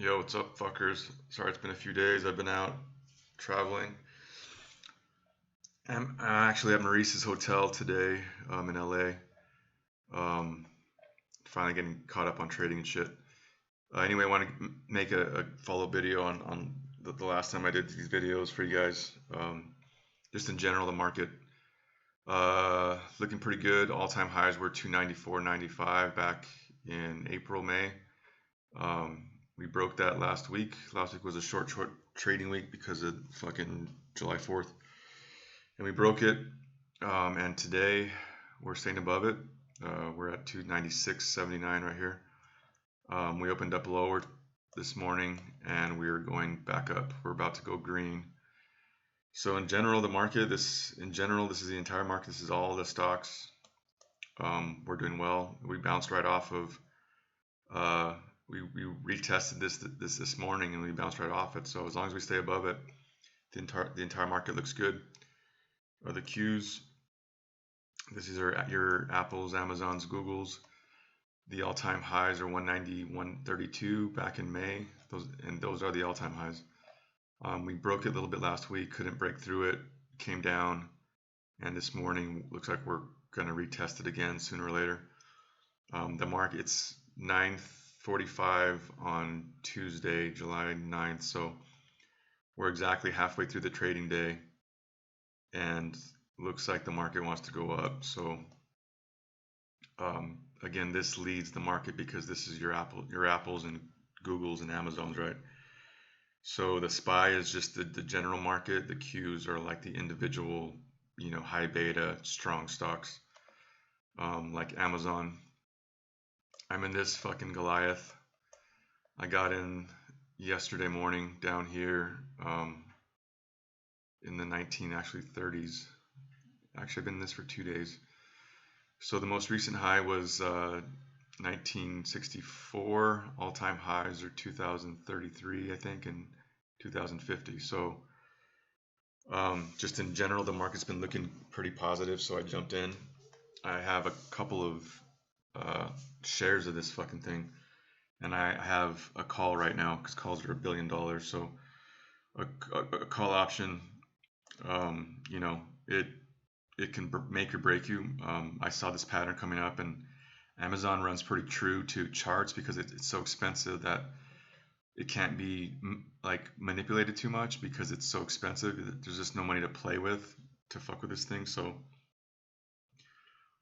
Yo, what's up, fuckers? Sorry, it's been a few days. I've been out traveling. I'm actually at Maurice's hotel today, in LA. Um, Finally getting caught up on trading and shit. Anyway, I want to make a follow-up video on the last time I did these videos for you guys. Just in general, the market looking pretty good. All-time highs were 294.95 back in April, May. We broke that last week. Last week was a short trading week because of fucking July 4th. And we broke it. And today we're staying above it. We're at 296.79 right here. We opened up lower this morning and we are going back up. We're about to go green. So in general, this is the entire market. This is all the stocks. We're doing well. We bounced right off of we retested this morning and we bounced right off it. So as long as we stay above it, the entire market looks good. The Qs, this is your Apples, Amazons, Googles. The all-time highs are 190, 132 back in May. Those are the all-time highs. We broke it a little bit last week, couldn't break through it, came down, and this morning looks like we're gonna retest it again sooner or later. The market, it's 9:45 on Tuesday, July 9th, so we're exactly halfway through the trading day, and looks like the market wants to go up. So again, this leads the market because this is your Apples and Googles and Amazons, right? So the SPY is just the general market. The Qs are like the individual, high beta, strong stocks, like Amazon. I'm in this fucking Goliath. I got in yesterday morning down here in the 30s. Actually, I've been in this for 2 days. So the most recent high was 1964. All-time highs are 2033, I think, and 2050. So just in general, the market's been looking pretty positive, so I jumped in. I have a couple of shares of this fucking thing, and I have a call right now because calls are $1 billion. So a call option, it can make or break you. I saw this pattern coming up, and Amazon runs pretty true to charts because it's so expensive that it can't be like manipulated too much because it's so expensive. There's just no money to play with to fuck with this thing. So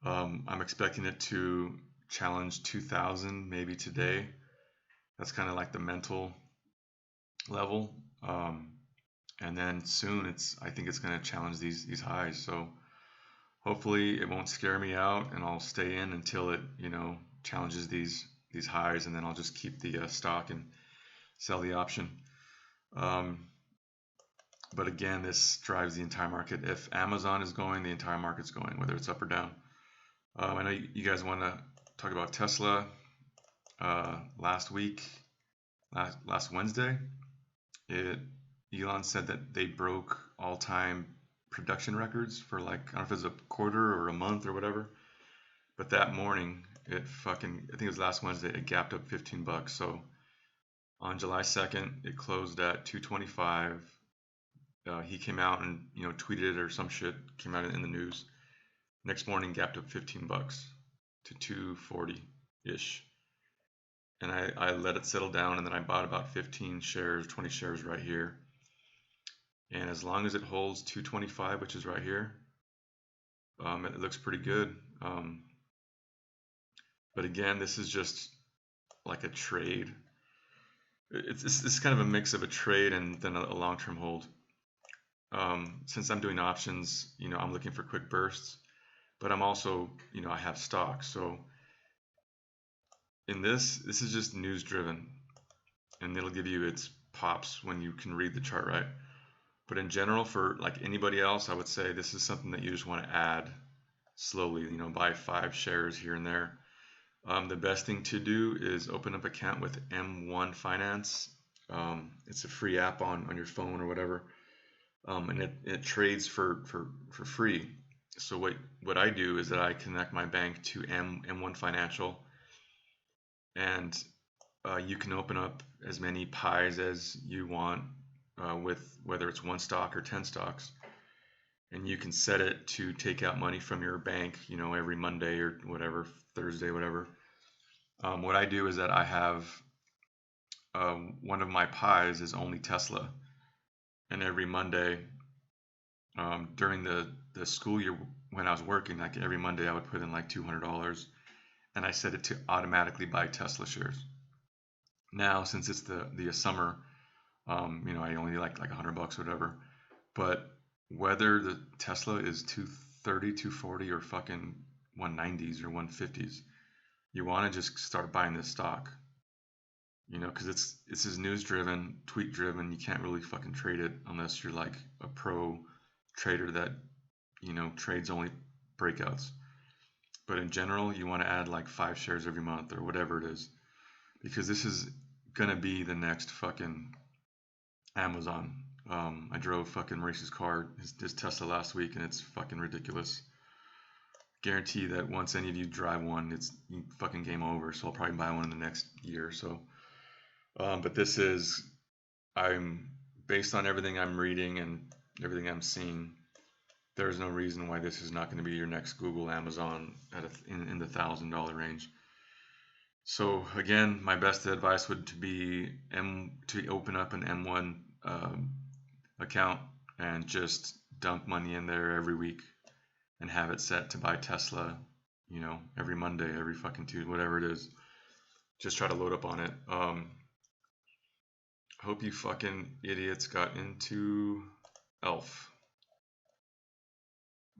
I'm expecting it to challenge 2000 maybe today. That's kind of like the mental level. And then soon I think it's going to challenge these highs. So hopefully it won't scare me out, and I'll stay in until it challenges these highs, and then I'll just keep the stock and sell the option. But again, this drives the entire market. If Amazon is going, the entire market's going, whether it's up or down. I know you guys want to talk about Tesla. Last Wednesday, Elon said that they broke all-time production records for I don't know if it was a quarter or a month or whatever. But that morning, I think it was last Wednesday, it gapped up $15. So on July 2nd, it closed at 225. He came out and tweeted it or some shit, came out in the news. Next morning, gapped up $15 to 240 ish. And I let it settle down, and then I bought about 15 shares, 20 shares right here. And as long as it holds 225, which is right here, it looks pretty good. But again, this is just like a trade. It's kind of a mix of a trade and then a long-term hold. Since I'm doing options, I'm looking for quick bursts, but I'm also, I have stock. So in this is just news driven, and it'll give you its pops when you can read the chart right. But in general, for like anybody else, I would say this is something that you just want to add slowly, buy 5 shares here and there. The best thing to do is open up an account with M1 Finance. It's a free app on your phone or whatever, and it trades for free. So what I do is that I connect my bank to M1 Financial, and you can open up as many pies as you want with whether it's one stock or 10 stocks. And you can set it to take out money from your bank, every Monday or whatever, Thursday, whatever. What I do is that I have one of my pies is only Tesla. And every Monday during the school year when I was working, like every Monday I would put in like $200 and I set it to automatically buy Tesla shares. Now, since it's the summer, I only like $100 or whatever. But whether the Tesla is 230, 240, or fucking 190s or 150s, you want to just start buying this stock. Because it's as news driven, tweet driven. You can't really fucking trade it unless you're like a pro trader that trades only breakouts. But in general, you want to add like 5 shares every month or whatever it is, because this is gonna be the next fucking Amazon. I drove fucking Maurice's car, his Tesla last week, and it's fucking ridiculous. Guarantee that once any of you drive one, it's fucking game over. So I'll probably buy one in the next year or so. But this is, I'm based on everything I'm reading and everything I'm seeing. There's no reason why this is not going to be your next Google, Amazon in the $1,000 range. So again, my best advice would be to open up an M1 account and just dump money in there every week and have it set to buy Tesla, every Monday, every fucking Tuesday, whatever it is. Just try to load up on it. Hope you fucking idiots got into Elf.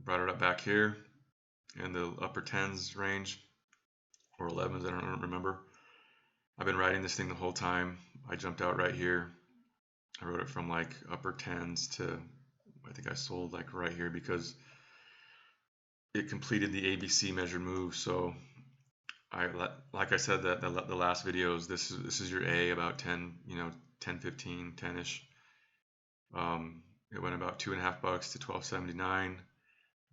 Brought it up back here in the upper 10s range or 11s, I don't remember. I've been writing this thing the whole time. I jumped out right here. I wrote it from like upper 10s to, I think I sold like right here because it completed the ABC measured move. So like I said that the last videos, this is your A about 10, 10, 15, 10ish. It went about $2.50 to $12.79.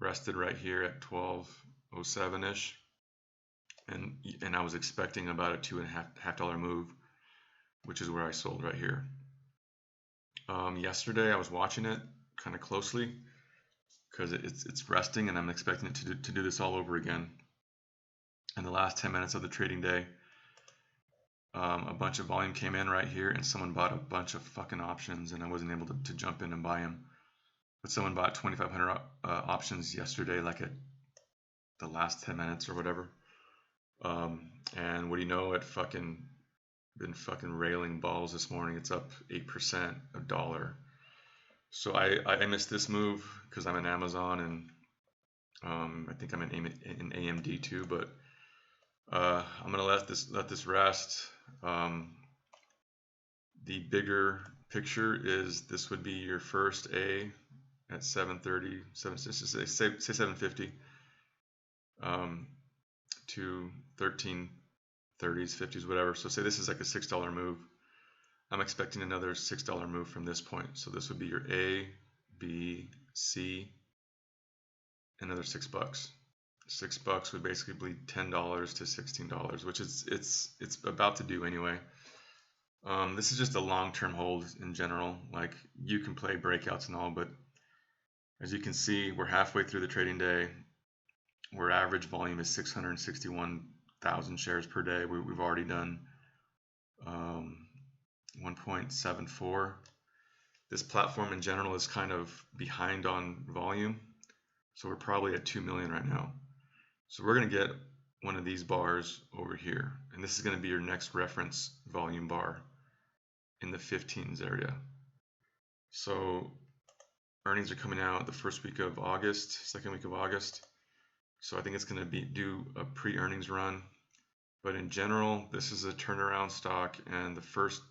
Rested right here at $12.07ish, and I was expecting about a $2.50 move, which is where I sold right here. Yesterday I was watching it kind of closely because it's resting, and I'm expecting it to do this all over again. In the last 10 minutes of the trading day, a bunch of volume came in right here, and someone bought a bunch of fucking options, and I wasn't able to jump in and buy them. But someone bought 2,500 options yesterday, like at the last 10 minutes or whatever. And what do you know? It been fucking railing balls this morning. It's up 8%, $1. So I missed this move because I'm in Amazon, and I think I'm in AMD too. But I'm gonna let this rest. The bigger picture is this would be your first A at 730, say 750 to 1330s, 50s, whatever. So say this is like a $6 move. I'm expecting another $6 move from this point. So this would be your A, B, C, another $6. $6 would basically be $10 to $16, which it's about to do anyway. This is just a long-term hold in general. Like, you can play breakouts and all, but as you can see, we're halfway through the trading day, where average volume is 661,000 shares per day. We've already done 1.74. This platform in general is kind of behind on volume, so we're probably at 2 million right now. So we're going to get one of these bars over here, and this is going to be your next reference volume bar in the 15s area. So earnings are coming out the first week of August, second week of August. So I think it's going to do a pre-earnings run. But in general, this is a turnaround stock, and the first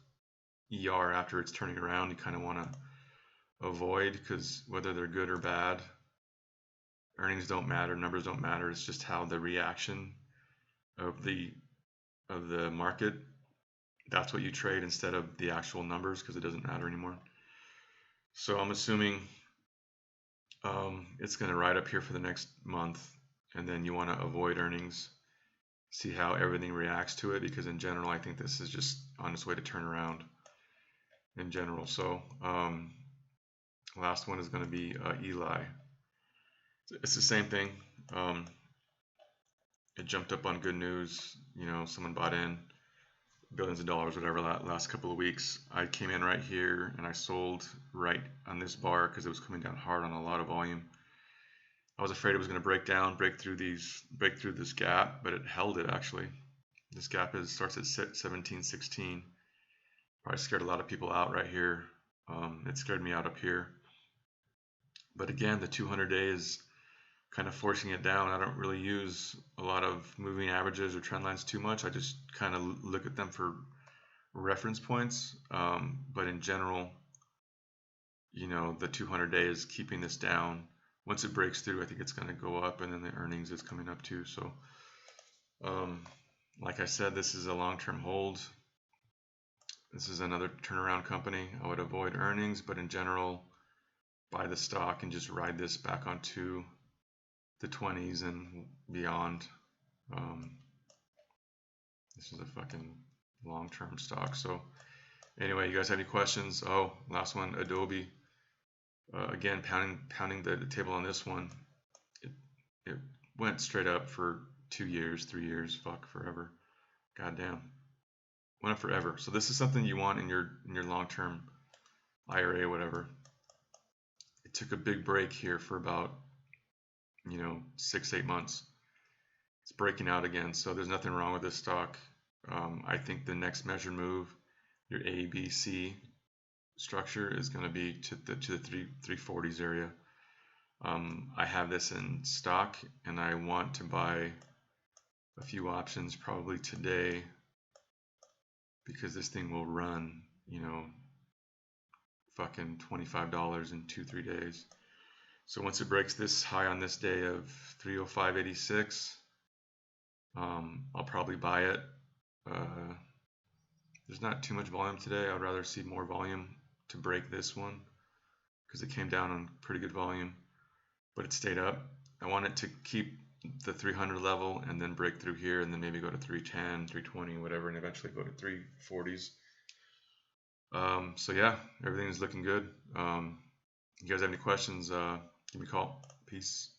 ER after it's turning around, you kind of want to avoid, because whether they're good or bad, earnings don't matter, numbers don't matter. It's just how the reaction of the market, that's what you trade instead of the actual numbers, because it doesn't matter anymore. So I'm assuming it's going to ride up here for the next month, and then you want to avoid earnings. see how everything reacts to it, because in general, I think this is just on its way to turn around in general. So last one is going to be Eli. It's the same thing. Um, it jumped up on good news. You know, someone bought in billions of dollars, whatever, last couple of weeks. I came in right here and I sold right on this bar because it was coming down hard on a lot of volume. I was afraid it was going to break through this gap, but it held it actually. This gap starts at 1716. Probably scared a lot of people out right here. It scared me out up here. But again, the 200 days kind of forcing it down. I don't really use a lot of moving averages or trend lines too much. I just kind of look at them for reference points. But in general, you know, the 200 days keeping this down. Once it breaks through, I think it's going to go up, and then the earnings is coming up too. So, like I said, this is a long-term hold. This is another turnaround company. I would avoid earnings, but in general, buy the stock and just ride this back onto the 20s and beyond. This is a fucking long-term stock. So anyway, you guys have any questions? Oh, last one, Adobe. Again, pounding the table on this one. It went straight up for 2 years, 3 years, fuck, forever. Goddamn, went up forever. So this is something you want in your long-term IRA, whatever. It took a big break here for about 6-8 months. It's breaking out again, so there's nothing wrong with this stock. I think the next measured move, your A, B, C structure, is going to be to the 340s area. I have this in stock, and I want to buy a few options probably today, because this thing will run, fucking $25 in 2-3 days. So once it breaks this high on this day of 305.86, I'll probably buy it. There's not too much volume today. I'd rather see more volume to break this one, because it came down on pretty good volume, but it stayed up. I want it to keep the 300 level and then break through here, and then maybe go to 310, 320, whatever, and eventually go to 340s. So yeah, everything is looking good. You guys have any questions, give me a call. Peace.